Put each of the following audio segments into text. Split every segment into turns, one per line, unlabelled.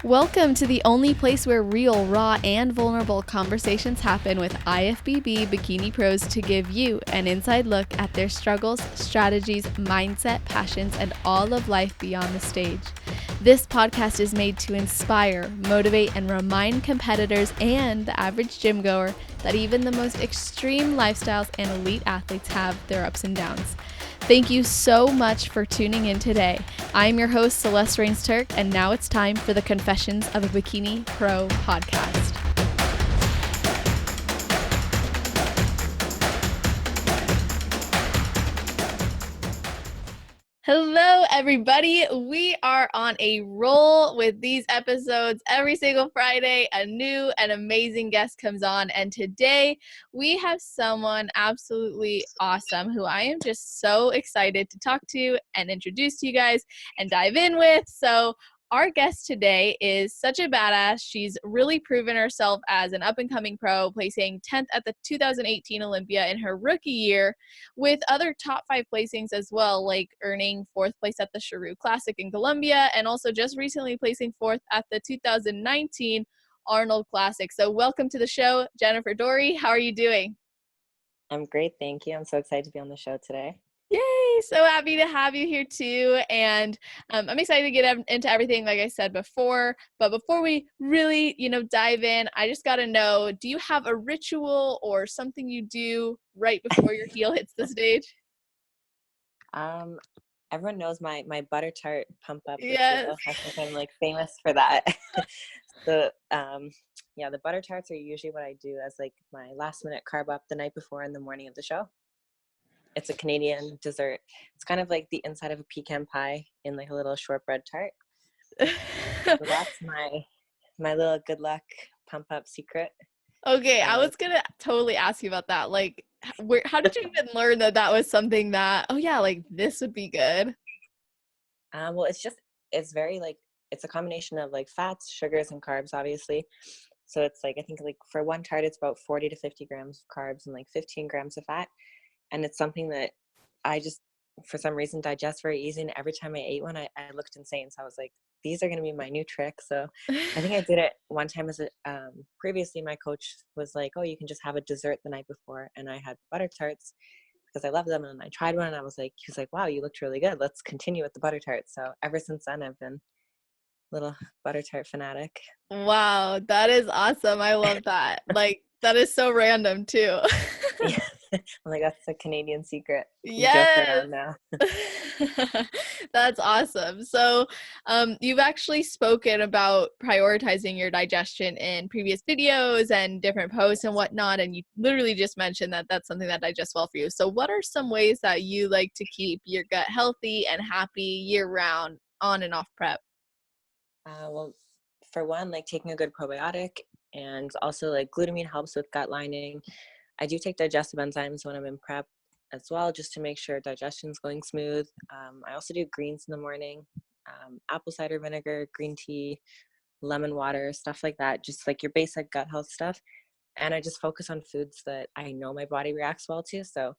Welcome to the only place where real, raw, and vulnerable conversations happen with IFBB Bikini Pros to give you an inside look at their struggles, strategies, mindset, passions, and all of life beyond the stage. This podcast is made to inspire, motivate, and remind competitors and the average gym goer that even the most extreme lifestyles and elite athletes have their ups and downs. Thank you so much for tuning in today. I'm your host, Celeste Rains-Turk, and now it's time for the Confessions of a Bikini Pro podcast. Hello, everybody. We are on a roll with these episodes. Every single Friday, a new and amazing guest comes on. And today we have someone absolutely awesome who I am just so excited to talk to and introduce to you guys and dive in with. So our guest today is such a badass. She's really proven herself as an up-and-coming pro, placing 10th at the 2018 Olympia in her rookie year, with other top 5 placings as well, like earning 4th place at the Sheru Classic in Colombia, and also just recently placing 4th at the 2019 Arnold Classic. So welcome to the show, Jennifer Dorie. How are you doing?
I'm great, thank you. I'm so excited to be on the show today.
Yay! So happy to have you here too, and I'm excited to get into everything like I said before. But before we really, dive in, I just got to know: do you have a ritual or something you do right before your heel hits the stage?
Everyone knows my butter tart pump up
Yes.
ritual. I think I'm like famous for that. So the butter tarts are usually what I do as like my last minute carb up the night before in the morning of the show. It's a Canadian dessert. It's kind of like the inside of a pecan pie in like a little shortbread tart. So that's my little good luck pump up secret.
Okay, I was gonna totally ask you about that. Like, how did you even learn that was something that, oh yeah, like this would be good?
Well, it's very like, it's a combination of like fats, sugars, and carbs, obviously. So it's like, I think like for one tart, it's about 40 to 50 grams of carbs and like 15 grams of fat. And it's something that I just, for some reason, digest very easy. And every time I ate one, I looked insane. So I was like, these are going to be my new trick. So I think I did it one time previously my coach was like, oh, you can just have a dessert the night before. And I had butter tarts because I love them. And I tried one and he was like, wow, you looked really good. Let's continue with the butter tarts. So ever since then, I've been a little butter tart fanatic.
Wow, that is awesome. I love that. Like, that is so random too.
Yeah. I'm like, that's a Canadian secret. We joke
Yes.
around now.
That's awesome. So, you've actually spoken about prioritizing your digestion in previous videos and different posts and whatnot, and you literally just mentioned that that's something that digests well for you. So, what are some ways that you like to keep your gut healthy and happy year-round, on and off prep?
Well, for one, like taking a good probiotic, and also like glutamine helps with gut lining. I do take digestive enzymes when I'm in prep as well, just to make sure digestion's going smooth. I also do greens in the morning, apple cider vinegar, green tea, lemon water, stuff like that, just like your basic gut health stuff. And I just focus on foods that I know my body reacts well to. So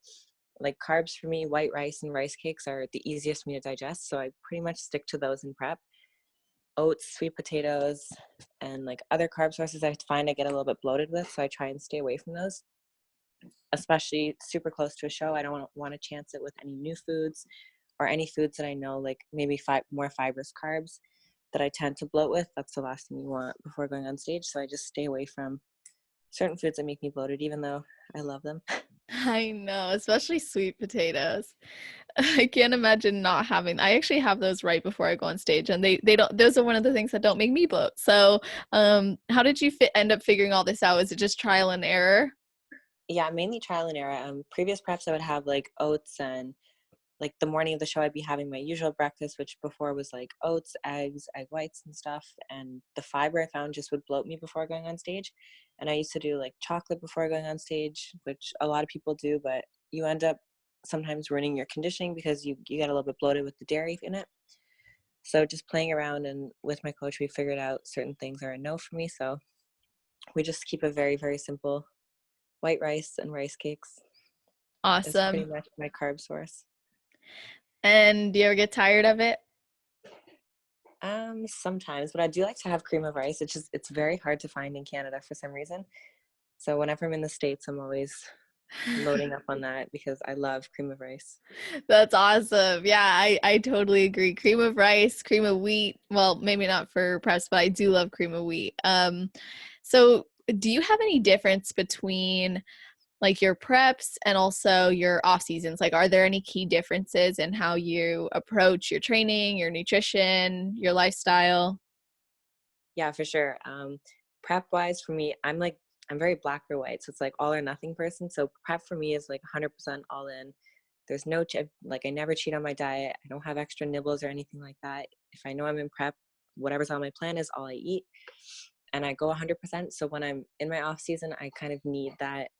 like carbs for me, white rice and rice cakes are the easiest for me to digest. So I pretty much stick to those in prep. Oats, sweet potatoes, and like other carb sources I find I get a little bit bloated with. So I try and stay away from those, especially super close to a show. I don't want to chance it with any new foods or any foods that I know like maybe more fibrous carbs that I tend to bloat with. That's the last thing you want before going on stage. So I just stay away from certain foods that make me bloated, even though I love them.
I know, especially sweet potatoes. I can't imagine not having. I actually have those right before I go on stage, and they don't. Those are one of the things that don't make me bloat. So, how did you end up figuring all this out? Is it just trial and error?
Yeah, mainly trial and error. Previous preps I would have like oats, and like the morning of the show I'd be having my usual breakfast, which before was like oats, eggs, egg whites and stuff. And the fiber I found just would bloat me before going on stage. And I used to do like chocolate before going on stage, which a lot of people do, but you end up sometimes ruining your conditioning because you get a little bit bloated with the dairy in it. So just playing around, and with my coach we figured out certain things are a no for me. So we just keep a very, very simple white rice and rice cakes is pretty
Awesome.
much my carb source.
And do you ever get tired of it?
Sometimes, but I do like to have cream of rice. It's very hard to find in Canada for some reason. So whenever I'm in the States, I'm always loading up on that because I love cream of rice.
That's awesome. Yeah, I totally agree. Cream of rice, cream of wheat. Well, maybe not for preps, but I do love cream of wheat. So do you have any difference between like your preps and also your off seasons? Like, are there any key differences in how you approach your training, your nutrition, your lifestyle?
Yeah, for sure. Prep wise for me, I'm very black or white, so it's like all or nothing person. So prep for me is like 100% all in. There's no like I never cheat on my diet. I don't have extra nibbles or anything like that. If I know I'm in prep, whatever's on my plan is all I eat, and I go 100%. So when I'm in my off season, I kind of need that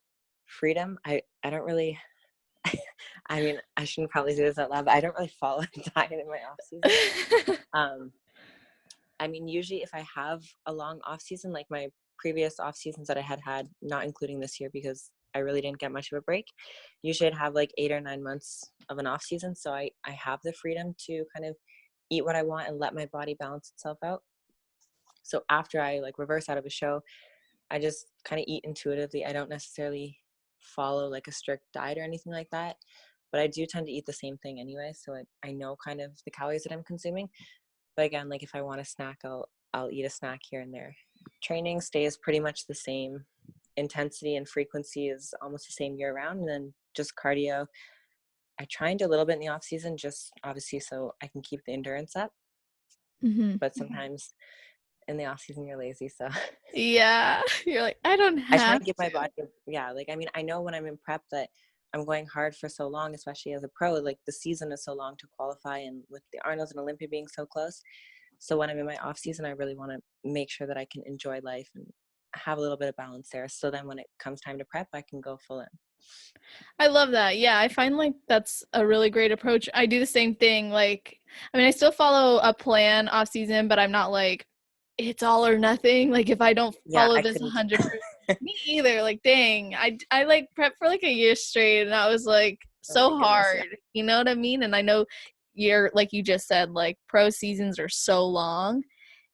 freedom. I don't really. I mean, I shouldn't probably do this out loud, but I don't really follow a diet in my off season. Um, I mean, usually if I have a long off season, like my previous off seasons that I had, not including this year because I really didn't get much of a break, usually I'd have like 8 or 9 months of an off season. So I have the freedom to kind of eat what I want and let my body balance itself out. So after I like reverse out of a show, I just kind of eat intuitively. I don't necessarily follow like a strict diet or anything like that, but I do tend to eat the same thing anyway. So I know kind of the calories that I'm consuming. But again, like if I want a snack, I'll eat a snack here and there. Training stays pretty much the same. Intensity and frequency is almost the same year round. And then just cardio. I try and do a little bit in the off season, just obviously so I can keep the endurance up.
Hmm.
But sometimes in the off season you're lazy, so
Yeah, you're like, I don't
I try
have
and give my
to.
body, yeah, like I mean, I know when I'm in prep that I'm going hard for so long, especially as a pro, like the season is so long to qualify, and with the Arnolds and Olympia being so close. So when I'm in my off season, I really want to make sure that I can enjoy life and have a little bit of balance there. So then when it comes time to prep, I can go full in.
I love that. Yeah, I find like that's a really great approach. I do the same thing. Like, I mean, I still follow a plan off season, but I'm not like it's all or nothing. Like, if I don't
Yeah,
follow
I
this
couldn't.
100%, me either. Like, dang, I like prep for like a year straight, and I was like
Oh my
so
goodness, yeah.
hard. You know what I mean? And I know you're like you just said, like pro seasons are so long,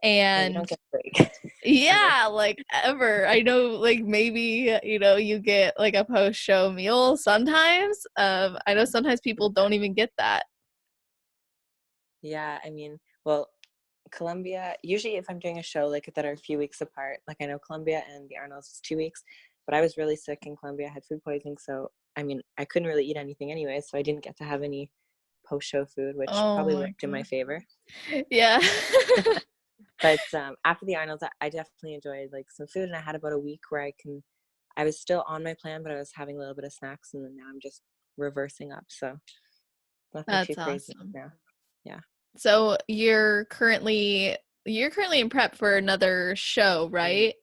Yeah, you
and
don't get a break ever.
yeah, like ever. I know like maybe, you get like a post-show meal sometimes. I know sometimes people don't even get that.
Yeah, I mean, well, Colombia, usually if I'm doing a show like that are a few weeks apart, like I know Colombia and the Arnolds is 2 weeks, but I was really sick in Colombia. I had food poisoning. So, I mean, I couldn't really eat anything anyway. So I didn't get to have any post show food, which
Oh
probably
my
worked in my
God.
favor.
Yeah.
But after the Arnolds, I definitely enjoyed like some food. And I had about a week where I was still on my plan, but I was having a little bit of snacks. And then now I'm just reversing up. So nothing too
That's
crazy
awesome.
now. Yeah.
So you're currently in prep for another show,
Mm.
right?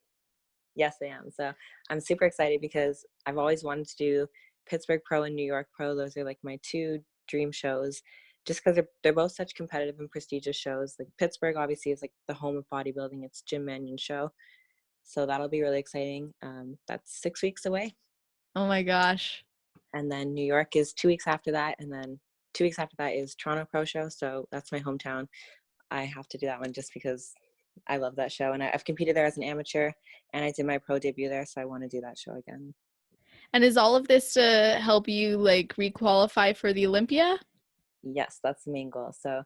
Yes, I am. So I'm super excited because I've always wanted to do Pittsburgh Pro and New York Pro. Those are like my two dream shows, just because they're both such competitive and prestigious shows. Like Pittsburgh obviously is like the home of bodybuilding. It's Jim Manion's show. So that'll be really exciting. That's 6 weeks away.
Oh my gosh.
And then New York is 2 weeks after that. And then 2 weeks after that is Toronto Pro Show. So that's my hometown. I have to do that one just because I love that show. And I've competed there as an amateur and I did my pro debut there. So I want to do that show again.
And is all of this to help you like requalify for the Olympia?
Yes, that's the main goal. So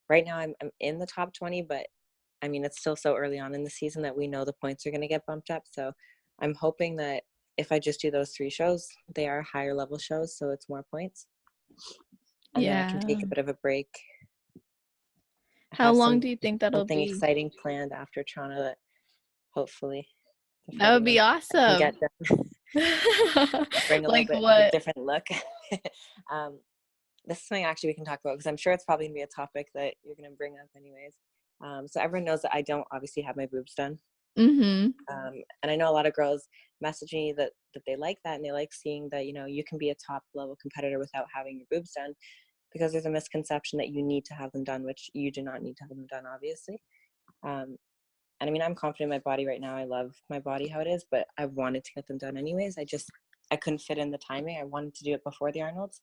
right now I'm in the top 20, but I mean, it's still so early on in the season that we know the points are going to get bumped up. So I'm hoping that if I just do those 3 shows, they are higher level shows. So it's more points. And then I can
Yeah.
take a bit of a break. I
How
have
long do you think that'll
something
be?
exciting planned after Toronto that hopefully before
That
the
would be
Olympics I can
awesome.
get done. Bring a little
Like
bit of a
what?
different look. um, this is something actually we can talk about because I'm sure it's probably gonna be a topic that you're gonna bring up anyways. So everyone knows that I don't obviously have my boobs done,
Mm-hmm.
and I know a lot of girls message me that they like that and they like seeing that you can be a top level competitor without having your boobs done because there's a misconception that you need to have them done, which you do not need to have them done, obviously. Um, and I mean, I'm confident in my body right now. I love my body how it is, but I wanted to get them done anyways. I couldn't fit in the timing. I wanted to do it before the Arnolds.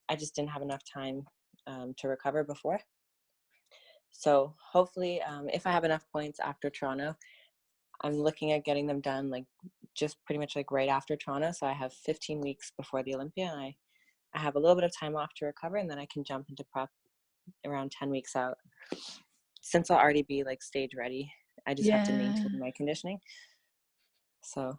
I just didn't have enough time to recover before. So hopefully, if I have enough points after Toronto, I'm looking at getting them done like just pretty much like right after Toronto. So I have 15 weeks before the Olympia, and I have a little bit of time off to recover, and then I can jump into prep around 10 weeks out. Since I'll already be like stage ready, I just have to
Yeah.
maintain my conditioning. So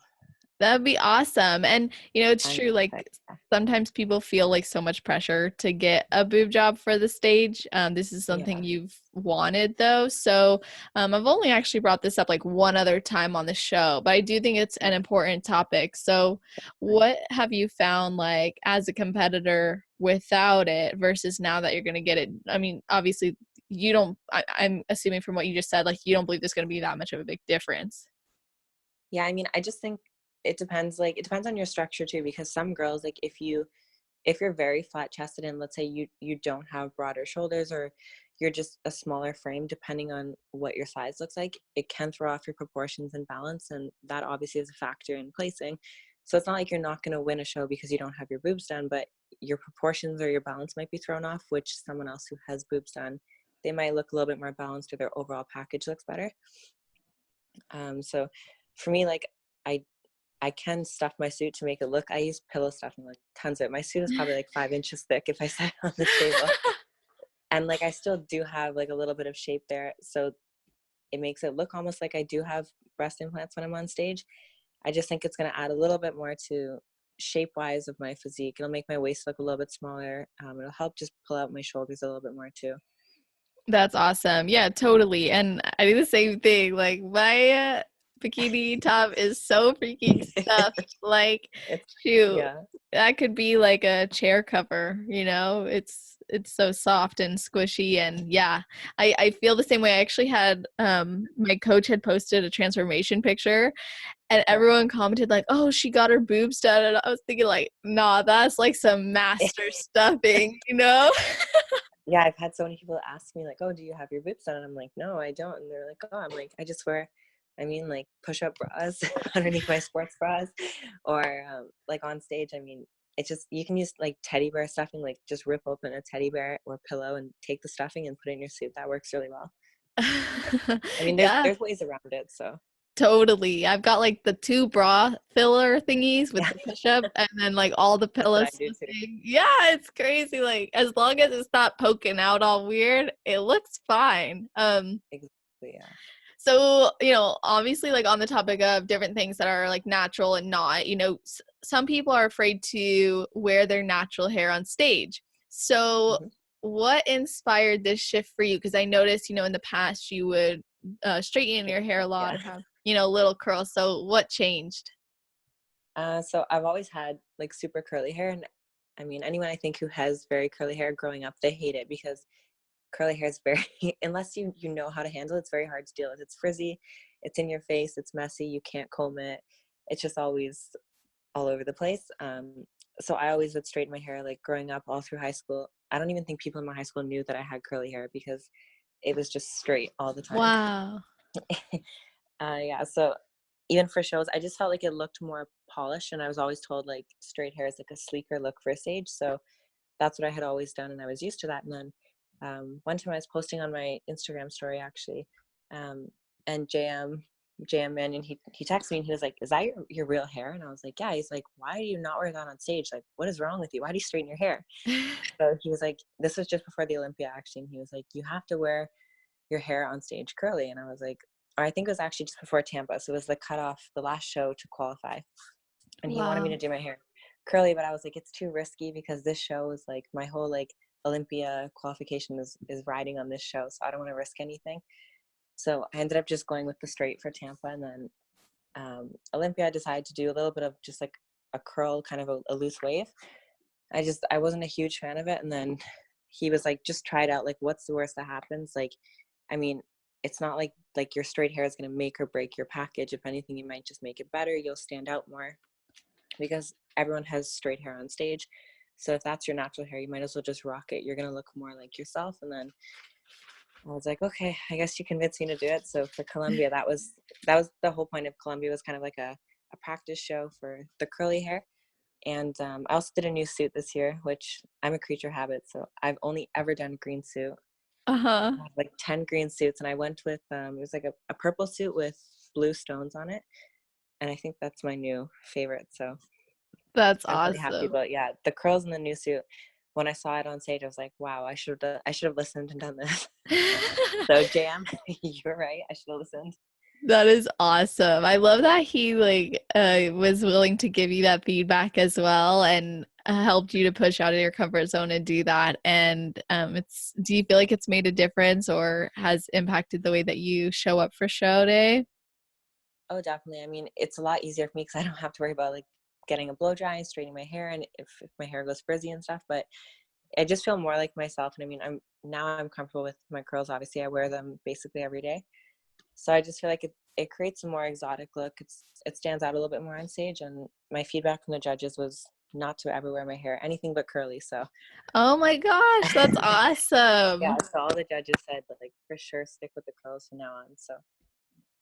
That'd be awesome. And it's
I'm
true, like
excited.
sometimes people feel like so much pressure to get a boob job for the stage. This is something
Yeah.
you've wanted though. So I've only actually brought this up like one other time on the show, but I do think it's an important topic. So what have you found like as a competitor without it versus now that you're gonna get it? I mean, obviously you don't I'm assuming from what you just said, like you don't believe there's gonna be that much of a big difference.
Yeah, I mean, I just think it depends. Like, it depends on your structure too, because some girls, like, if you're very flat chested and let's say you don't have broader shoulders, or you're just a smaller frame, depending on what your size looks like, it can throw off your proportions and balance, and that obviously is a factor in placing. So it's not like you're not going to win a show because you don't have your boobs done, but your proportions or your balance might be thrown off, which someone else who has boobs done, they might look a little bit more balanced, or their overall package looks better. So for me, like, I I can stuff my suit to make it look. I use pillow stuffing, like tons of it. My suit is probably like 5 inches thick if I set it on the table, and like I still do have like a little bit of shape there, so it makes it look almost like I do have breast implants when I'm on stage. I just think it's going to add a little bit more to shape wise of my physique. It'll make my waist look a little bit smaller. It'll help just pull out my shoulders a little bit more too.
That's awesome. Yeah, totally. And I do the same thing. Like my bikini top is so freaking stuffed. Like,
It's
shoot,
yeah.
that could be like a chair cover. It's so soft and squishy and yeah. I feel the same way. I actually had my coach had posted a transformation picture and
Yeah.
everyone commented like, "Oh, she got her boobs done." And I was thinking like, "Nah, that's like some master stuffing?"
Yeah, I've had so many people ask me like, "Oh, do you have your boobs done?" And I'm like, "No, I don't." And they're like, "Oh," I'm like, "I just wear, I mean, like push-up bras underneath my sports bras, or like on stage. I mean, it's just you can use like teddy bear stuffing, like just rip open a teddy bear or pillow and take the stuffing and put it in your suit. That works really well. I mean, there's
Yeah,
there's ways around it. So
totally. I've got like the two bra filler thingies with
yeah,
the push up and then like all the
that's
pillow
what I do too.
stuffing. Yeah, it's crazy. Like as long as it's not poking out all weird, it looks fine.
Exactly. Yeah.
So, obviously, like on the topic of different things that are like natural and not, some people are afraid to wear their natural hair on stage. So,
hmm
what inspired this shift for you? Because I noticed, in the past you would straighten your hair a lot
Yeah.
or have, little curls. So, what changed?
So I've always had like super curly hair, and I mean, anyone I think who has very curly hair growing up, they hate it because curly hair is very unless you know how to handle it, it's very hard to deal with. It's frizzy, it's in your face, it's messy, you can't comb it, it's just always all over the place. So I always would straighten my hair like growing up all through high school. I don't even think people in my high school knew that I had curly hair because it was just straight all the time.
Wow.
Yeah, so even for shows, I just felt like it looked more polished, and I was always told like straight hair is like a sleeker look for a stage. So that's what I had always done, and I was used to that. And then one time I was posting on my Instagram story actually, um, and JM Mannion, he texted me and he was like, "Is that your real hair?" And I was like, "Yeah." He's like, "Why do you not wear that on stage? Like, what is wrong with you? Why do you straighten your hair?" So he was like, this was just before the Olympia action. He was like, "You have to wear your hair on stage curly." And I was like, or I think it was actually just before Tampa. So it was the cutoff, the last show to qualify. And he wanted me to
Wow.
do my hair curly, but I was like, it's too risky because this show is like my whole like Olympia qualification is riding on this show. So I don't want to risk anything. So I ended up just going with the straight for Tampa. And then Olympia, I decided to do a little bit of just like a curl, kind of a loose wave. I wasn't a huge fan of it. And then he was like, just try it out. Like, what's the worst that happens? Like, I mean, it's not like your straight hair is going to make or break your package. If anything, you might just make it better. You'll stand out more because everyone has straight hair on stage. So if that's your natural hair, you might as well just rock it. You're going to look more like yourself. And then I was like, okay, I guess you convinced me to do it. So for Colombia, that was the whole point of Colombia, was kind of like a practice show for the curly hair. And I also did a new suit this year, which I'm a creature of habit. So I've only ever done green suit.
Uh-huh.
like 10 green suits, and I went with it was like a purple suit with blue stones on it, and I think that's my new favorite. So
That's
I'm really happy
awesome.
about, yeah, the curls in the new suit. When I saw it on stage, I was like, wow, I should have listened and done this. So JM, you're right, I should have listened.
That is awesome. I love that he like was willing to give you that feedback as well and helped you to push out of your comfort zone and do that. And it's do you feel like it's made a difference or has impacted the way that you show up for show day?
Oh, definitely. I mean, it's a lot easier for me because I don't have to worry about like getting a blow dry and straightening my hair, and if my hair goes frizzy and stuff. But I just feel more like myself. And I mean, I'm comfortable with my curls. Obviously, I wear them basically every day. So I just feel like it creates a more exotic look. It stands out a little bit more on stage. And my feedback from the judges was not to ever wear my hair anything but curly. So
Oh my gosh, that's
yeah,
awesome.
so all the judges said like for sure stick with the curls from now on. So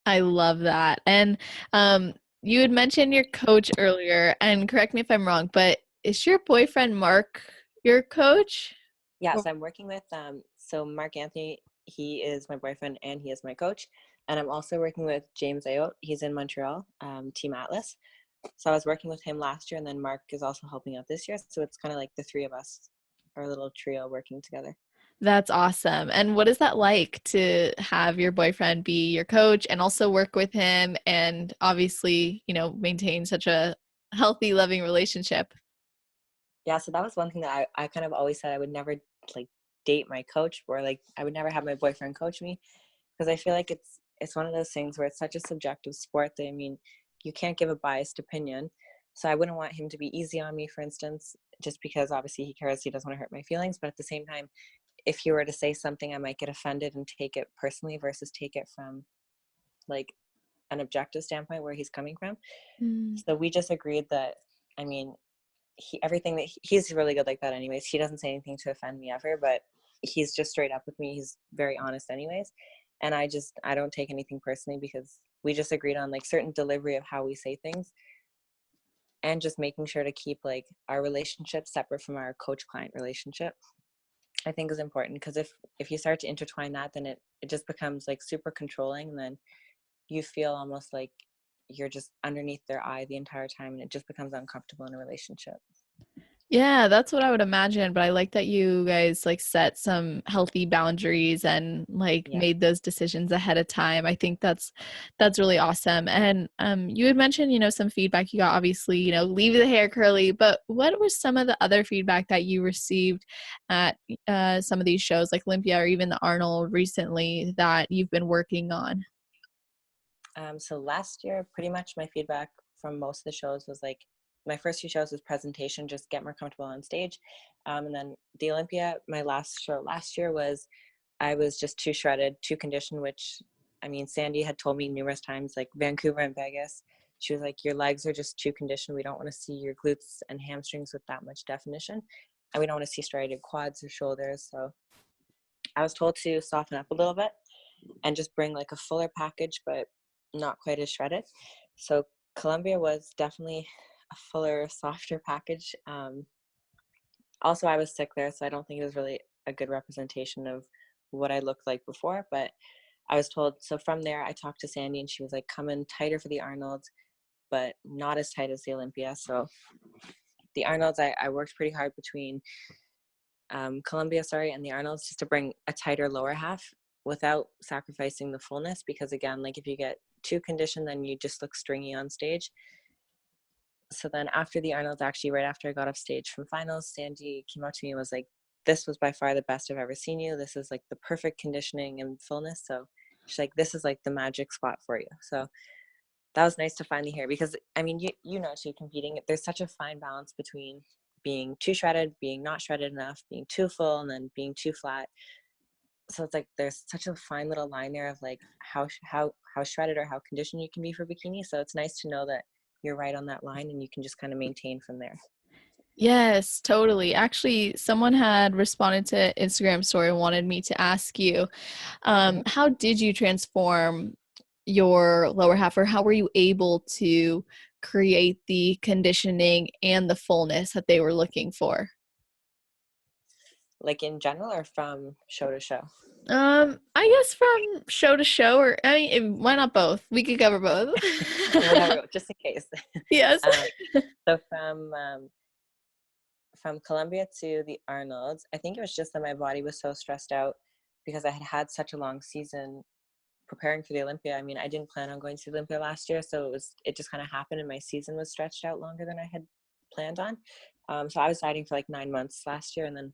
I love that. And you had mentioned your coach earlier, and correct me if I'm wrong, but is your boyfriend Mark your coach?
yeah, so I'm working with so Mark Anthony, he is my boyfriend and he is my coach. And I'm also working with James Ayotte. He's in Montreal, Team Atlas. So I was working with him last year, and then Mark is also helping out this year. So it's kind of like the three of us, our little trio working together.
That's awesome. And what is that like to have your boyfriend be your coach and also work with him and obviously, maintain such a healthy, loving relationship?
Yeah, so that was one thing that I kind of always said I would never like date my coach, or like I would never have my boyfriend coach me, because I feel like it's one of those things where it's such a subjective sport that, I mean, you can't give a biased opinion. So I wouldn't want him to be easy on me, for instance, just because obviously he cares, he doesn't want to hurt my feelings. But at the same time, if he were to say something, I might get offended and take it personally versus take it from like an objective standpoint where he's coming from.
Mm.
So we just agreed that, I mean, everything that he's really good like that anyways. He doesn't say anything to offend me ever, but he's just straight up with me. He's very honest anyways. And I don't take anything personally because we just agreed on like certain delivery of how we say things, and just making sure to keep like our relationship separate from our coach client relationship, I think is important. Because if you start to intertwine that, then it just becomes like super controlling, and then you feel almost like you're just underneath their eye the entire time, and it just becomes uncomfortable in a relationship.
Yeah, that's what I would imagine, but I like that you guys like set some healthy boundaries and like
Yeah.
made those decisions ahead of time. I think that's really awesome. And you had mentioned, some feedback you got obviously, leave the hair curly, but what was some of the other feedback that you received at some of these shows like Olympia or even the Arnold recently that you've been working on?
So last year, pretty much my feedback from most of the shows was like, my first few shows was presentation, just get more comfortable on stage. And then the Olympia, my last show last year was, I was just too shredded, too conditioned, which, I mean, Sandy had told me numerous times, like Vancouver and Vegas, she was like, your legs are just too conditioned. We don't want to see your glutes and hamstrings with that much definition. And we don't want to see striated quads or shoulders. So I was told to soften up a little bit and just bring like a fuller package, but not quite as shredded. So Colombia was definitely a fuller, softer package. Also, I was sick there, so I don't think it was really a good representation of what I looked like before. But I was told, so from there, I talked to Sandy, and she was like, come in tighter for the Arnolds, but not as tight as the Olympia. So the Arnolds, I worked pretty hard between Colombia, and the Arnolds, just to bring a tighter lower half without sacrificing the fullness. Because again, like if you get too conditioned, then you just look stringy on stage. So then after the Arnolds, actually right after I got off stage from finals, Sandy came up to me and was like, this was by far the best I've ever seen you. This is like the perfect conditioning and fullness. So she's like, this is like the magic spot for you. So that was nice to finally hear, because I mean, you know, too, competing, there's such a fine balance between being too shredded, being not shredded enough, being too full, and then being too flat. So it's like there's such a fine little line there of like how shredded or how conditioned you can be for bikini. So it's nice to know that you're right on that line, and you can just kind of maintain from there.
Yes, totally. Actually, someone had responded to Instagram story and wanted me to ask you,
Mhm.
how did you transform your lower half, or how were you able to create the conditioning and the fullness that they were looking for?
Like in general, or from show to show?
I guess from show to show, or I mean, why not both? We could cover both.
Whatever, just in case.
Yes.
um, so from Colombia to the Arnolds, I think it was just that my body was so stressed out because I had had such a long season preparing for the Olympia. I mean, I didn't plan on going to the Olympia last year, so it just kind of happened, and my season was stretched out longer than I had planned on. So I was dieting for like 9 months last year, and then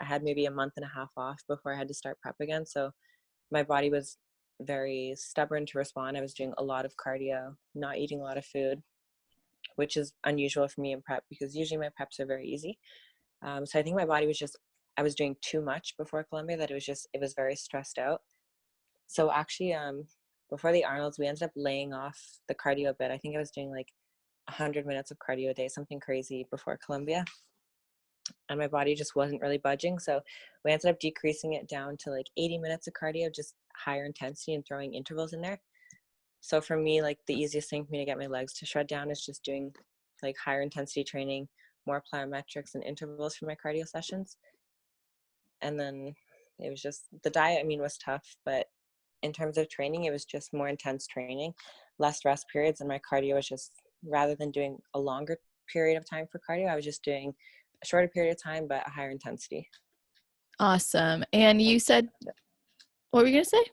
I had maybe a month and a half off before I had to start prep again. So my body was very stubborn to respond. I was doing a lot of cardio, not eating a lot of food, which is unusual for me in prep because usually my preps are very easy. So I think my body was just, I was doing too much before Colombia, that it was very stressed out. So actually, before the Arnolds, we ended up laying off the cardio a bit. I think I was doing like 100 minutes of cardio a day, something crazy before Colombia. And my body just wasn't really budging. So we ended up decreasing it down to like 80 minutes of cardio, just higher intensity and throwing intervals in there. So for me, like the easiest thing for me to get my legs to shred down is just doing like higher intensity training, more plyometrics and intervals for my cardio sessions. And then it was just the diet, I mean, was tough, but in terms of training, it was just more intense training, less rest periods. And my cardio was just, rather than doing a longer period of time for cardio, I was just doing a shorter period of time, but a higher intensity.
Awesome. And you said, what were you going to say?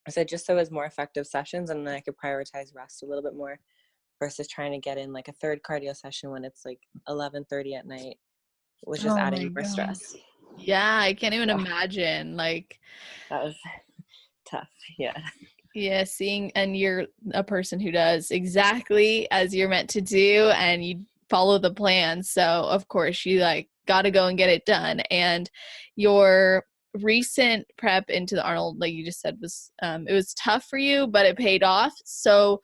I said just so it was more effective sessions, and then I could prioritize rest a little bit more versus trying to get in like a third cardio session when it's like 11:30 at night, was just
Oh my
adding more
God.
stress.
Yeah, I can't even
Yeah,
imagine. Like,
that was tough. Yeah.
yeah, seeing, and you're a person who does exactly as you're meant to do, and you follow the plan. So, of course, you like got to go and get it done. And your recent prep into the Arnold, like you just said, was it was tough for you, but it paid off. So,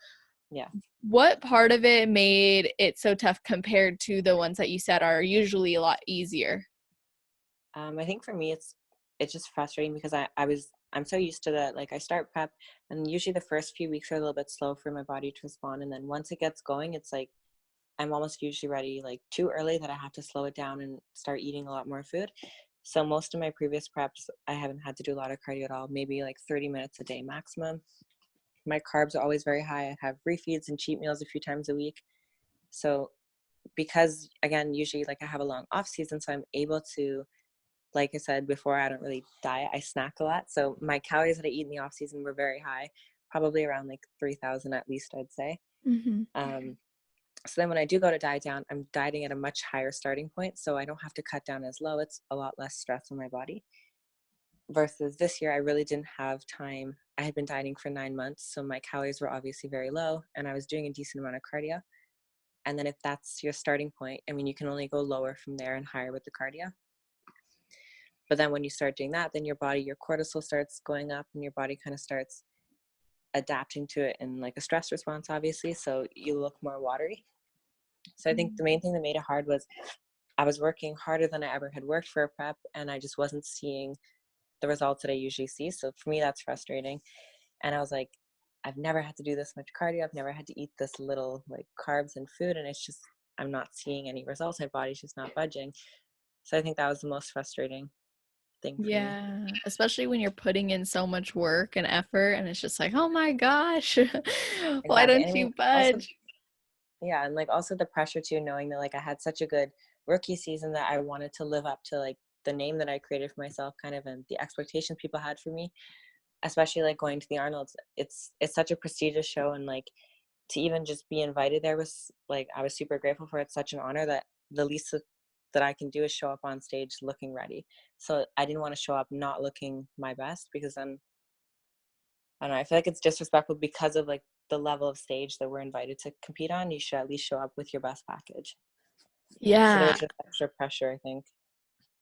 Yeah.
what part of it made it so tough compared to the ones that you said are usually a lot easier?
I think for me, it's just frustrating because I'm so used to that. Like I start prep, and usually the first few weeks are a little bit slow for my body to respond, and then once it gets going, it's like I'm almost usually ready like too early that I have to slow it down and start eating a lot more food. So most of my previous preps, I haven't had to do a lot of cardio at all, maybe like 30 minutes a day maximum. My carbs are always very high. I have refeeds and cheat meals a few times a week. So because again, usually like I have a long off season, so I'm able to, like I said before, I don't really diet. I snack a lot. So my calories that I eat in the off season were very high, probably around like 3,000 at least, I'd say.
Mm-hmm.
So then when I do go to diet down, I'm dieting at a much higher starting point. So I don't have to cut down as low. It's a lot less stress on my body. Versus this year, I really didn't have time. I had been dieting for 9 months. So my calories were obviously very low, and I was doing a decent amount of cardio. And then if that's your starting point, I mean, you can only go lower from there and higher with the cardio. But then when you start doing that, then your cortisol starts going up, and your body kind of starts adapting to it in like a stress response, obviously. So you look more watery. So I think the main thing that made it hard was I was working harder than I ever had worked for a prep, and I just wasn't seeing the results that I usually see. So for me, that's frustrating. And I was like, I've never had to do this much cardio. I've never had to eat this little like carbs and food. And it's just, I'm not seeing any results. My body's just not budging. So I think that was the most frustrating thing for me.
Yeah, especially when you're putting in so much work and effort, and it's just like, oh my gosh, why
Exactly. And
don't
I mean,
you
also,
budge?
yeah. And like also the pressure too, knowing that like I had such a good rookie season that I wanted to live up to like the name that I created for myself kind of, and the expectations people had for me, especially like going to the Arnolds. It's such a prestigious show, and like to even just be invited there was like, I was super grateful for it. It's such an honor that the least that I can do is show up on stage looking ready. So I didn't want to show up not looking my best, because then I don't know, I feel like it's disrespectful because of like the level of stage that we're invited to compete on. You should at least show up with your best package. So there
Yeah,
was just extra pressure, I think,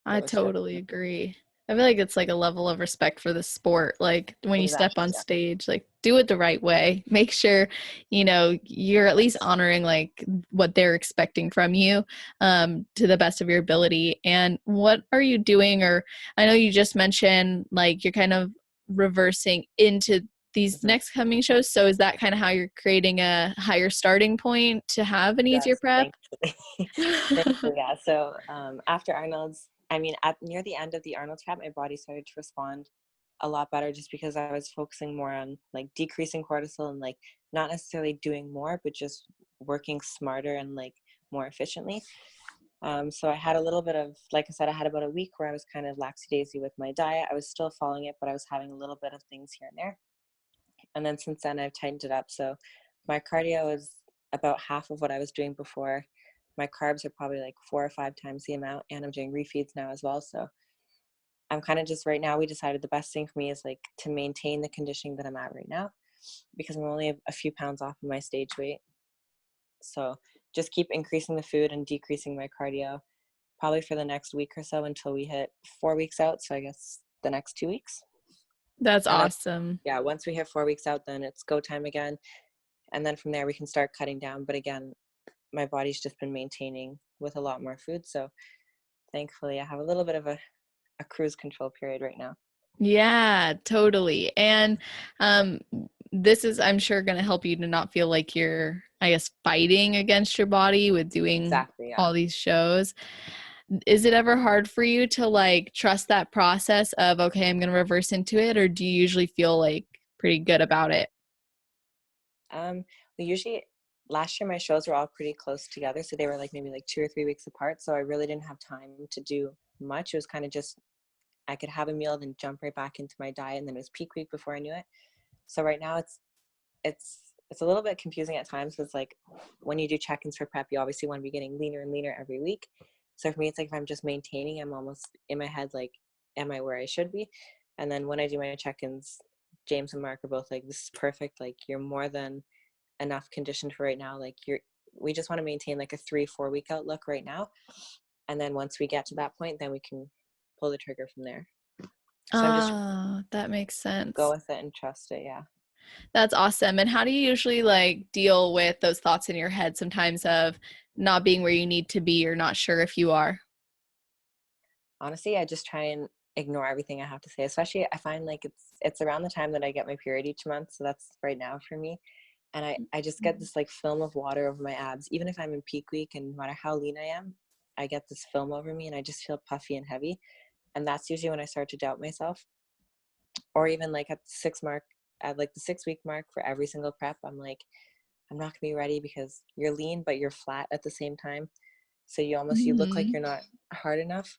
I
that was stressful.
totally agree. I feel like it's like a level of respect for the sport. Like when you step
Exactly.
on
Yeah.
stage, like do it the right way. Make sure, you're at least honoring like what they're expecting from you, to the best of your ability. And what are you doing? Or I know you just mentioned like you're kind of reversing into these
Mm-hmm.
next coming shows. So is that kind of how you're creating a higher starting point to have an easier
Yes,
prep?
thankfully. Thankfully, yeah. So after Arnold's, I mean, at near the end of the Arnold's prep, my body started to respond a lot better just because I was focusing more on like decreasing cortisol and like not necessarily doing more, but just working smarter and like more efficiently. So I had a little bit of, like I said, I had about a week where I was kind of laxy-daisy with my diet. I was still following it, but I was having a little bit of things here and there. And then since then I've tightened it up. So my cardio is about half of what I was doing before. My carbs are probably like 4 or 5 times the amount, and I'm doing refeeds now as well. So I'm kind of just, right now we decided the best thing for me is like to maintain the conditioning that I'm at right now, because I'm only a few pounds off of my stage weight. So just keep increasing the food and decreasing my cardio probably for the next week or so until we hit 4 weeks out. So I guess the next 2 weeks.
That's
And then,
awesome.
yeah, once we hit 4 weeks out, then it's go time again. And then from there we can start cutting down. But again, my body's just been maintaining with a lot more food. So thankfully I have a little bit of a cruise control period right now.
Yeah, totally. And um this is, I'm sure, going to help you to not feel like you're, I guess, fighting against your body with doing
Exactly, yeah.
all these shows. Is it ever hard for you to like trust that process of, okay, I'm going to reverse into it, or do you usually feel like pretty good about it?
We usually, last year my shows were all pretty close together, so they were like maybe like 2 or 3 weeks apart. So I really didn't have time to do much. It was kind of just I could have a meal, then jump right back into my diet, and then it was peak week before I knew it. So right now it's a little bit confusing at times because like when you do check-ins for prep, you obviously want to be getting leaner and leaner every week. So for me, it's like if I'm just maintaining, I'm almost in my head like, am I where I should be? And then when I do my check-ins, James and Mark are both like, this is perfect. Like you're more than enough conditioned for right now. Like we just want to maintain like a 3-4 week outlook right now. And then once we get to that point, then we can pull the trigger from there. So I'm just
Oh, that makes
go
sense.
with it and trust it. Yeah.
That's awesome. And how do you usually like deal with those thoughts in your head sometimes of not being where you need to be or not sure if you are?
Honestly, I just try and ignore everything I have to say. Especially I find like it's around the time that I get my period each month. So that's right now for me. And I just get this like film of water over my abs. Even if I'm in peak week and no matter how lean I am, I get this film over me and I just feel puffy and heavy. And that's usually when I start to doubt myself. Or even like at like the 6 week mark for every single prep, I'm like, I'm not gonna be ready because you're lean, but you're flat at the same time. So you look like
Mhm.
you're not hard enough.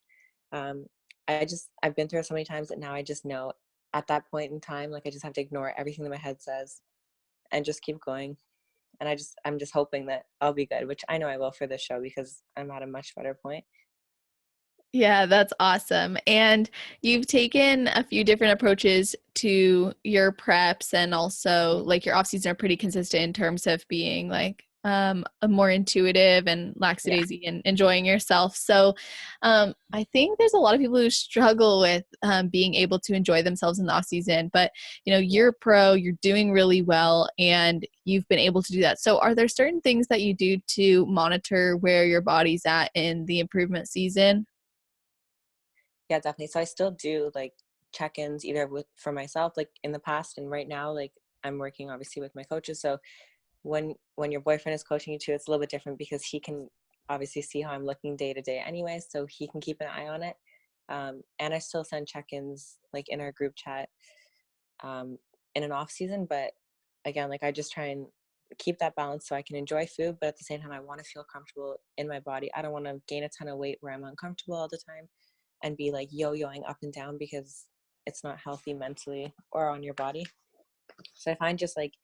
Um, I've been through it so many times that now I just know at that point in time, like I just have to ignore everything that my head says and just keep going. And I'm just hoping that I'll be good, which I know I will for this show because I'm at a much better point.
Yeah, that's awesome. And you've taken a few different approaches to your preps, and also like your off season are pretty consistent in terms of being like a more intuitive and
Yeah.
lackadaisy and enjoying yourself. So I think there's a lot of people who struggle with being able to enjoy themselves in the off season, but
Yeah.
you're pro, you're doing really well, and you've been able to do that. So are there certain things that you do to monitor where your body's at in the improvement season?
Yeah, definitely. So I still do like check-ins either with for myself, like in the past and right now, like I'm working obviously with my coaches. So when your boyfriend is coaching you too, it's a little bit different because he can obviously see how I'm looking day to day anyway, so he can keep an eye on it. And I still send check-ins like in our group chat um, in an off season, but again, like I just try and keep that balance so I can enjoy food, but at the same time, I want to feel comfortable in my body. I don't want to gain a ton of weight where I'm uncomfortable all the time and be like yo-yoing up and down because it's not healthy mentally or on your body. So I find just like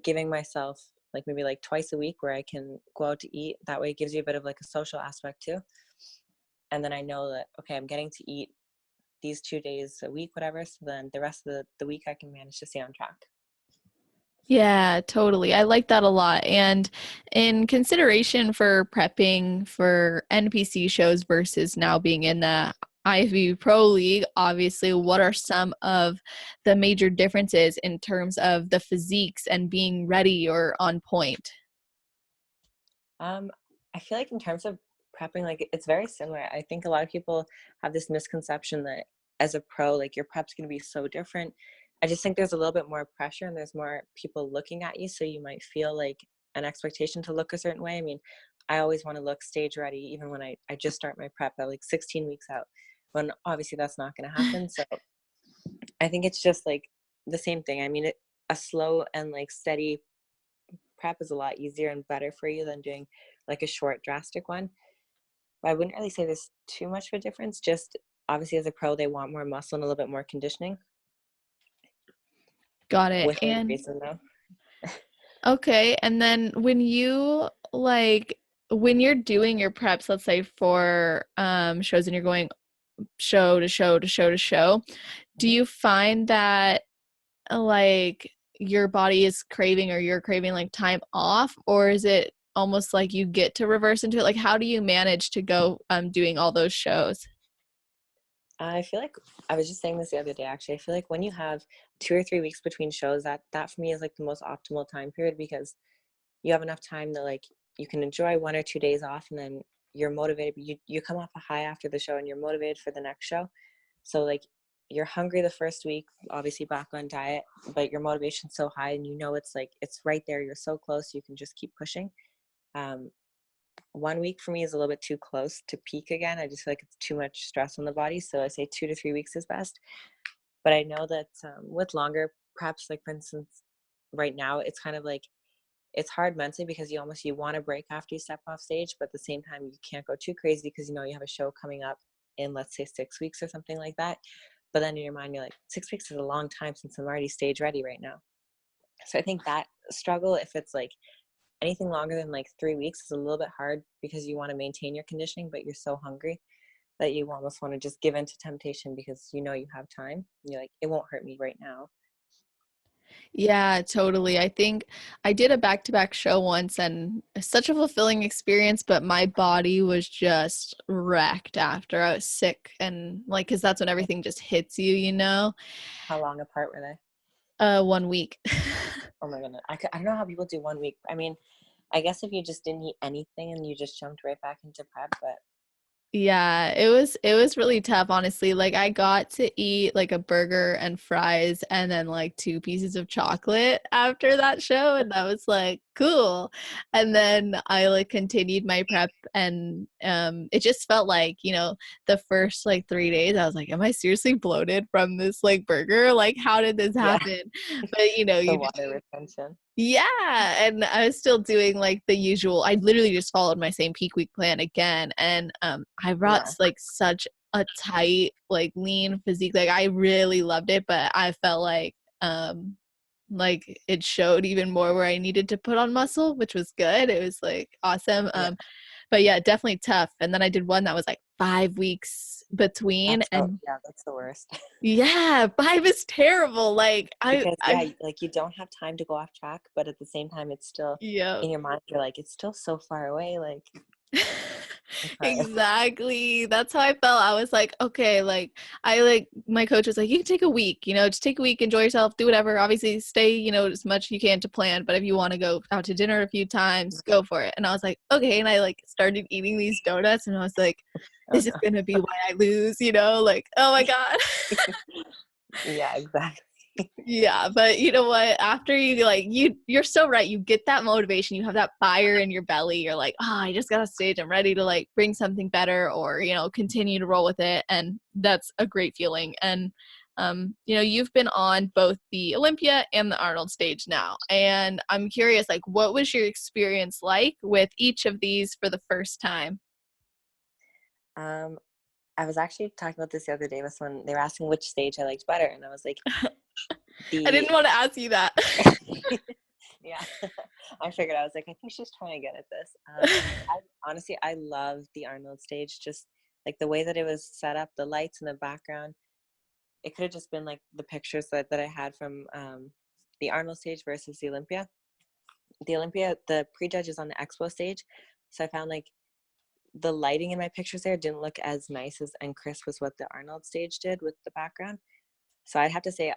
giving myself like maybe like twice a week where I can go out to eat. That way it gives you a bit of like a social aspect too. And then I know that, okay, I'm getting to eat these 2 days a week, whatever. So then the rest of the week I can manage to stay on track.
Yeah, totally. I like that a lot. And in consideration for prepping for NPC shows versus now being in the Ivy Pro League, obviously, what are some of the major differences in terms of the physiques and being ready or on point?
Um, I feel like in terms of prepping, like it's very similar. I think a lot of people have this misconception that as a pro, like your prep's gonna be so different. I just think there's a little bit more pressure and there's more people looking at you, so you might feel like an expectation to look a certain way. I mean, I always want to look stage ready, even when I just start my prep at like 16 weeks out, when obviously that's not gonna happen. So I think it's just like the same thing. I mean, a slow and like steady prep is a lot easier and better for you than doing like a short, drastic one. But I wouldn't really say there's too much of a difference. Just obviously, as a pro, they want more muscle and a little bit more conditioning.
Got it.
Within
And
reason, though.
okay, and then when you like when you're doing your preps, let's say for shows and you're going show to show to show to show, do
Mhm.
you find that like your body is craving or you're craving like time off, or is it almost like you get to reverse into it? Like how do you manage to go doing all those shows?
I feel like I was just saying this the other day. Actually, I feel like when you have 2 or 3 weeks between shows, that for me is like the most optimal time period because you have enough time that like you can enjoy 1 or 2 days off, and then you're motivated. You come off a high after the show, and you're motivated for the next show. So like you're hungry the first week, obviously back on diet, but your motivation's so high, and you know it's like it's right there. You're so close, you can just keep pushing. Um, 1 week for me is a little bit too close to peak again. I just feel like it's too much stress on the body. So I say 2 to 3 weeks is best. But I know that with longer preps, like for instance, right now, it's kind of like it's hard mentally because you want to break after you step off stage, but at the same time, you can't go too crazy because you know you have a show coming up in, let's say, 6 weeks or something like that. But then in your mind, you're like, 6 weeks is a long time since I'm already stage ready right now. So I think that struggle, if it's like anything longer than like 3 weeks, is a little bit hard because you want to maintain your conditioning, but you're so hungry that you almost want to just give in to temptation because you know you have time. You're like, it won't hurt me right now.
Yeah, totally. I think I did a back-to-back show once and it's such a fulfilling experience, but my body was just wrecked after. I was sick and like, because that's when everything just hits you, you know?
How long apart were they?
1 week.
Oh my goodness. I don't know how people do 1 week. I mean, I guess if you just didn't eat anything and you just jumped right back into prep, but
Yeah, it was really tough, honestly. Like I got to eat like a burger and fries and then like two pieces of chocolate after that show, and that was like cool. And then I like continued my prep and it just felt like, the first like 3 days I was like, am I seriously bloated from this like burger? Like how did this
yeah,
happen? But
the
you just
water retention.
yeah, and I was still doing like the usual. I literally just followed my same peak week plan again, and I brought
Yeah.
like such a tight, like lean physique. Like I really loved it, but I felt like it showed even more where I needed to put on muscle, which was good. It was like awesome.
Yeah.
But yeah, definitely tough. And then I did one that was like 5 weeks between, and
That's the worst.
yeah, 5 is terrible. Like
Because
I
like you don't have time to go off track, but at the same time it's still
yeah.
in your mind, you're like, it's still so far away. Like it's hard.
Exactly. That's how I felt. I was like, okay, like I like my coach was like, you can take a week, just take a week, enjoy yourself, do whatever. Obviously stay, as much you can to plan, but if you want to go out to dinner a few times, go for it. And I was like, okay, and I like started eating these donuts and I was like,
Oh
this is gonna be why I lose, like, oh my God.
no. Yeah, exactly.
Yeah, but you know what? After you like you're so right. You get that motivation, you have that fire in your belly. You're like, oh, I just got a stage. I'm ready to like bring something better or, continue to roll with it. And that's a great feeling. And you've been on both the Olympia and the Arnold stage now. And I'm curious, like, what was your experience like with each of these for the first time?
Um, I was actually talking about this the other day with someone. They were asking which stage I liked better, and I was like,
I
the
didn't want to ask you that.
yeah. I figured I was like, I think she's trying to get at this. I honestly I love the Arnold stage, just like the way that it was set up, the lights in the background. It could have just been like the pictures that I had from the Arnold stage versus the Olympia. The Olympia, the prejudge is on the expo stage, so I found like the lighting in my pictures there didn't look as nice as and crisp as what the Arnold stage did with the background. So I'd have to say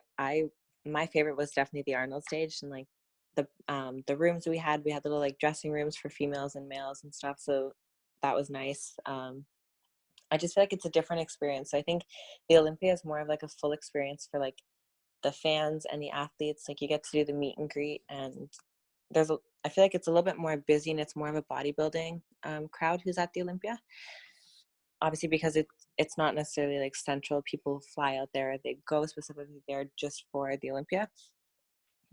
my favorite was definitely the Arnold stage, and like the rooms we had little like dressing rooms for females and males and stuff. So that was nice. I just feel like it's a different experience. So I think the Olympia is more of like a full experience for like the fans and the athletes. Like you get to do the meet and greet, and I feel like it's a little bit more busy and it's more of a bodybuilding crowd who's at the Olympia. Obviously, because it's not necessarily like central. People fly out there, they go specifically there just for the Olympia.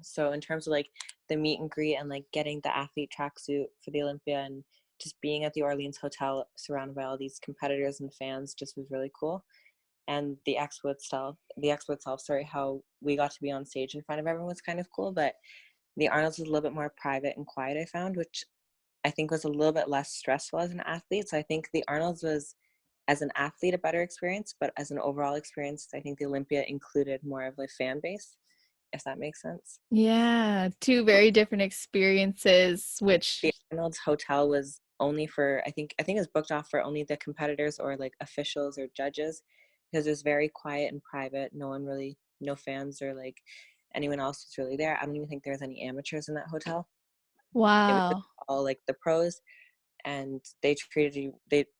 So in terms of like the meet and greet and like getting the athlete tracksuit for the Olympia and just being at the Orleans Hotel surrounded by all these competitors and fans just was really cool. And the expo itself, sorry, how we got to be on stage in front of everyone was kind of cool. But the Arnold's was a little bit more private and quiet, I found, which I think was a little bit less stressful as an athlete. So I think the Arnold's was, as an athlete, a better experience, but as an overall experience, I think the Olympia included more of a fan base, if that makes sense.
Yeah, two very different experiences, which
The Arnold's Hotel was only for, I think it was booked off for only the competitors or like officials or judges, because it was very quiet and private. No one really, no fans or like anyone else was really there. I don't even think there was any amateurs in that hotel. It was just
wow.
all like the pros, and they treated you,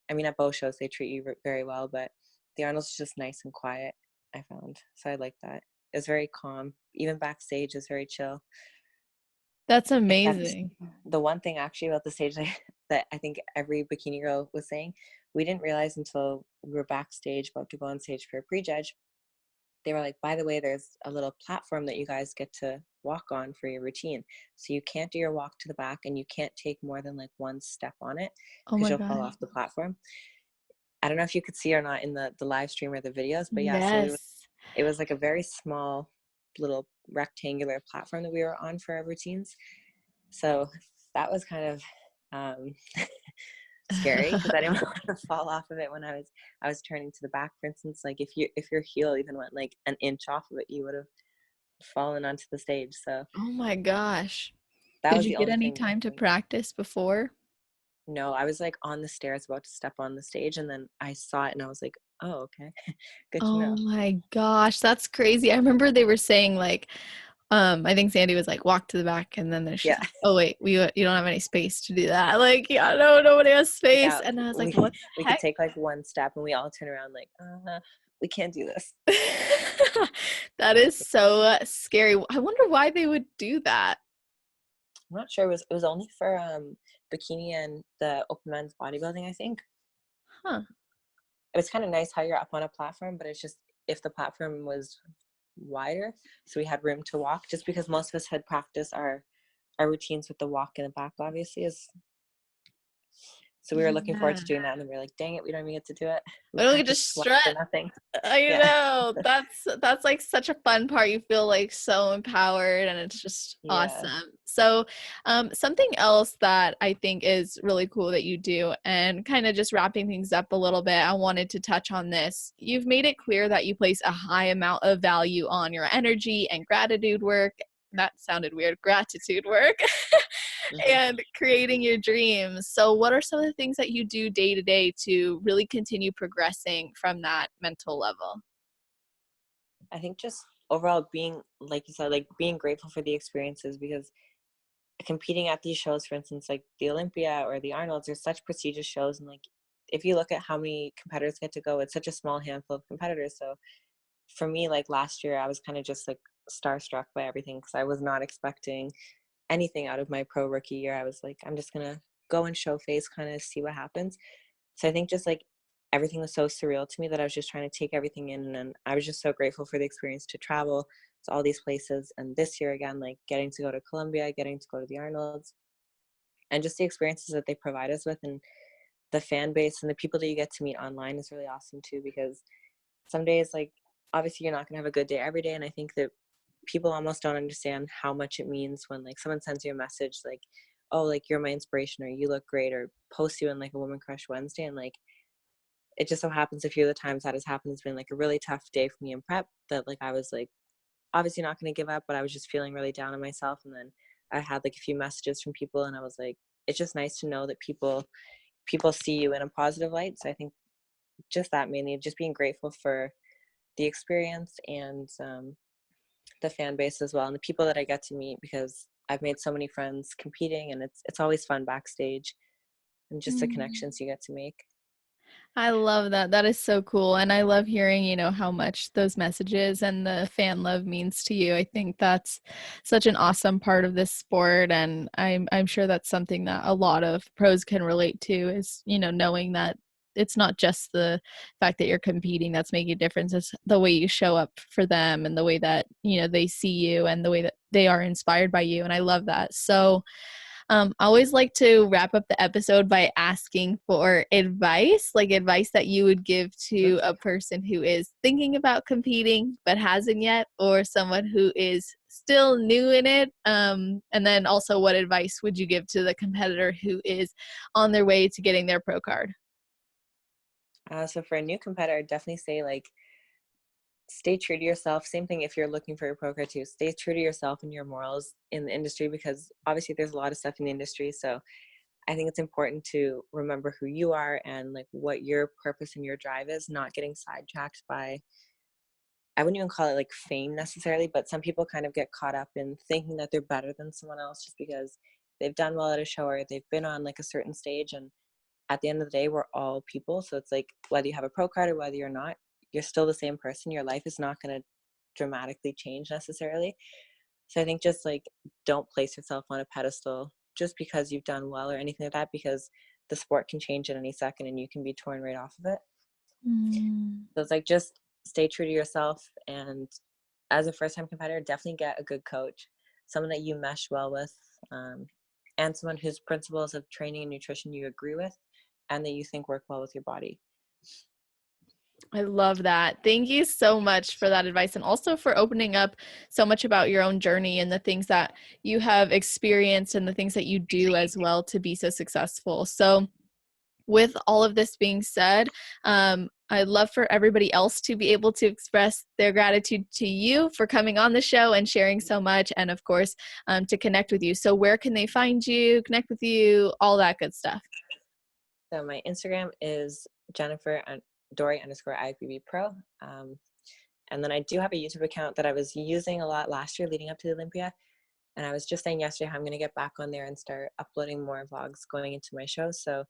I mean, at both shows they treat you very well, but the Arnold's is just nice and quiet, I found. So I like that. It was very calm. Even backstage is very chill.
That's
Except
amazing.
the one thing actually about the stage that I think every bikini girl was saying, we didn't realize until we were backstage about to go on stage for a prejudge. They were like, by the way, there's a little platform that you guys get to walk on for your routine. So you can't do your walk to the back and you can't take more than like one step on it
Oh
because
my
you'll fall
God.
off the platform. I don't know if you could see or not in the live stream or the videos, but yeah, so
Yes.
it was like a very small little rectangular platform that we were on for our routines. So that was kind of um, scary because I didn't want to fall off of it when I was turning to the back. For instance, like if your heel even went like an inch off of it, you would have fallen onto the stage. So
Oh my gosh.
that
Did
was
you
the
get
only
any
thing.
time to practice before?
No, I was like on the stairs about to step on the stage, and then I saw it and I was like, oh, okay. Good to
Oh
know.
my gosh, that's crazy. I remember they were saying like, I think Sandy was like, walk to the back, and then she's
Yeah.
like, oh wait, you don't have any space to do that. Like, yeah, no, nobody has space.
Yeah,
And I was like,
we
what
we
the
could
heck?
take like one step and we all turn around like, we can't do this.
That is so scary. I wonder why they would do that.
I'm not sure. It was only for bikini and the open men's bodybuilding, I think.
Huh.
It was kind of nice how you're up on a platform, but it's just if the platform was wider, so we had room to walk. Just because most of us had practiced our routines with the walk in the back, obviously, is so we were looking forward
Yeah.
to doing that, and then we were like, dang it, we don't even get to do it. We
I don't get to
practiced sweat for
strut.
nothing.
I
Yeah,
know. That's like such a fun part. You feel like so empowered and it's just
yeah.
awesome. So, something else that I think is really cool that you do, and kind of just wrapping things up a little bit, I wanted to touch on this. You've made it clear that you place a high amount of value on your energy and gratitude work. That sounded weird. Gratitude work.
Hmm.
And creating your dreams. So, what are some of the things that you do day to day to really continue progressing from that mental level?
I think just overall being, like you said, like being grateful for the experiences, because competing at these shows, for instance, like the Olympia or the Arnold's, are such prestigious shows, and like if you look at how many competitors get to go, it's such a small handful of competitors. So for me, like last year, I was kind of just like starstruck by everything because I was not expecting anything out of my pro rookie year. I was like, I'm just gonna go and show face, kind of see what happens. So I think just like everything was so surreal to me that I was just trying to take everything in, and I was just so grateful for the experience to travel to all these places. And this year again, like getting to go to Colombia, getting to go to the Arnold's, and just the experiences that they provide us with, and the fan base and the people that you get to meet online is really awesome too. Because some days, like obviously you're not gonna have a good day every day, and I think that people almost don't understand how much it means when like someone sends you a message like, oh, like you're my inspiration, or you look great, or post you in like a Woman Crush Wednesday. And like it just so happens a few of the times that has happened, it's been like a really tough day for me in prep, that like I was like obviously not going to give up, but I was just feeling really down on myself. And then I had like a few messages from people, and I was like, it's just nice to know that people see you in a positive light. So I think just that, mainly just being grateful for the experience, and the fan base as well, and the people that I get to meet, because I've made so many friends competing, and it's always fun backstage, and just the
Mm.
connections you get to make.
I love that. That is so cool. And I love hearing, how much those messages and the fan love means to you. I think that's such an awesome part of this sport. And I'm sure that's something that a lot of pros can relate to is, knowing that it's not just the fact that you're competing that's making a difference. It's the way you show up for them and the way that, you know, they see you and the way that they are inspired by you. And I love that. So I always like to wrap up the episode by asking for advice, like advice that you would give to a person who is thinking about competing but hasn't yet, or someone who is still new in it. And then also, what advice would you give to the competitor who is on their way to getting their pro card?
So for a new competitor, I'd definitely say like stay true to yourself. Same thing if you're looking for a pro card too. Stay true to yourself and your morals in the industry, because obviously there's a lot of stuff in the industry. So I think it's important to remember who you are and like what your purpose and your drive is, not getting sidetracked by, I wouldn't even call it like fame necessarily, but some people kind of get caught up in thinking that they're better than someone else just because they've done well at a show or they've been on like a certain stage. And at the end of the day, we're all people. So it's like whether you have a pro card or whether you're not, you're still the same person. Your life is not going to dramatically change necessarily. So I think just like don't place yourself on a pedestal just because you've done well or anything like that, because the sport can change at any second and you can be torn right off of it. So it's like just stay true to yourself, and as a first-time competitor, definitely get a good coach, someone that you mesh well with, and someone whose principles of training and nutrition you agree with and that you think work well with your body.
I love that. Thank you so much for that advice, and also for opening up so much about your own journey and the things that you have experienced and the things that you do as well to be so successful. So with all of this being said, I'd love for everybody else to be able to express their gratitude to you for coming on the show and sharing so much, and of course, to connect with you. So where can they find you, connect with you, all that good stuff?
So my Instagram is Jennifer Dorie _IFBB Pro. And then I do have a YouTube account that I was using a lot last year leading up to the Olympia. And I was just saying yesterday how I'm going to get back on there and start uploading more vlogs going into my show. So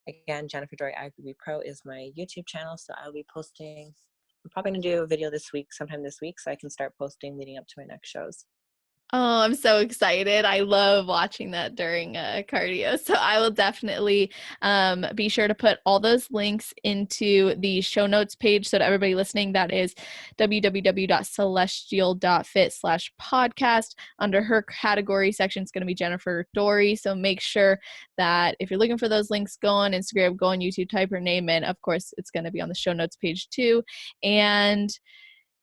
again, Jennifer Dorie IFBB Pro is my YouTube channel. So I'll be posting, I'm probably going to do a video this week, sometime this week, so I can start posting leading up to my next shows.
Oh, I'm so excited. I love watching that during cardio. So I will definitely be sure to put all those links into the show notes page. So to everybody listening, that is www.celestial.fit/podcast. Under her category section, it's going to be Jennifer Dorie. So make sure that if you're looking for those links, go on Instagram, go on YouTube, type her name in. Of course, it's going to be on the show notes page too. And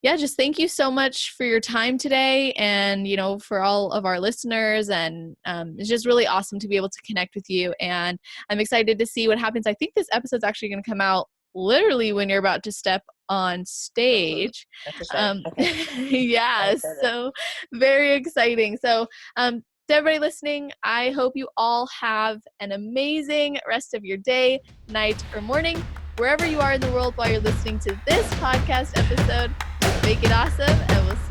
yeah, just thank you so much for your time today, and, you know, for all of our listeners. And it's just really awesome to be able to connect with you. And I'm excited to see what happens. I think this episode's actually going to come out literally when you're about to step on stage.
That's exciting. Okay.
Yeah, so very exciting. So to everybody listening, I hope you all have an amazing rest of your day, night, or morning, wherever you are in the world while you're listening to this podcast episode. Make it awesome, and we'll see